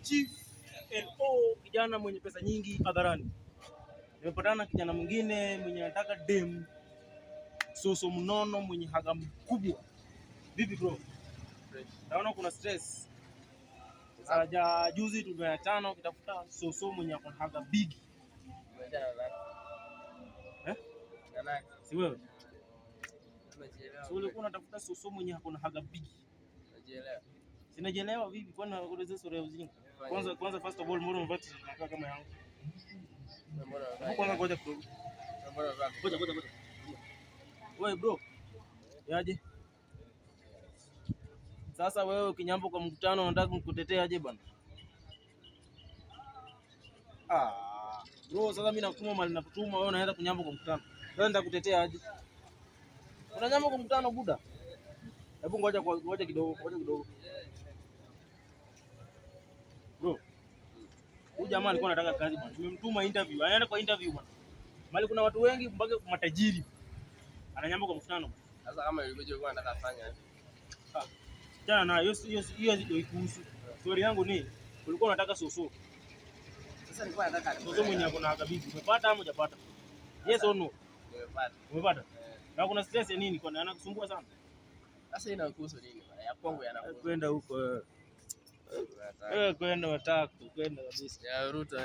Chief LO, kijana mwenye pesa nyingi hadharani. Nimepatana na kijana mwingine mwenye anataka dem soso mnono mwenye haga mkubwa. Vipi bro? Naona kuna stress. Juzi tumeachana ukitafuta soso mwenye akona haga big. Si wewe? Si ulikuwa unatafuta soso mwenye akona haga big. Sinajielewa vipi? Kwani unaeleza sura ya ujinga? Kwanza first of all mbona umevati nakaa kama yangu? Kwanza ngoja kidogo. Ngoja. Wewe bro. Yaje? Sasa wewe ukinyambo kwa mkutano unataka nikutetea aje bwana? Bro, sasa mimi nakutuma mali nakutuma wewe unaenda kunyambo kwa mkutano. Wewe nitakutetea aje? Unanyambo kwa mkutano buda? Hebu ngoja kidogo. Bro. Huyu jamaa alikuwa anataka kazi bwana. Tumemtuma interview. Anaenda kwa interview bwana. Mali kuna watu wengi mpaka matajiri. Ananyamba kwa mkutano. Sasa kama ulikuwa unataka kufanya jana na hiyo ndio ikuhusu. Story yangu ni ulikuwa unataka soso. Sasa nilikuwa nataka soso mwenye ako na haga-bigi. Umepata ama hujapata? Yes or no? Umepata. Na kuna stress ya nini? Kwa nini anakusumbua sana? Sasa inakuhusu nini? Ya kwangu yanakuhusu. Kwenda huko. Kwenda wataka kwenda kabisa. Ya Ruto.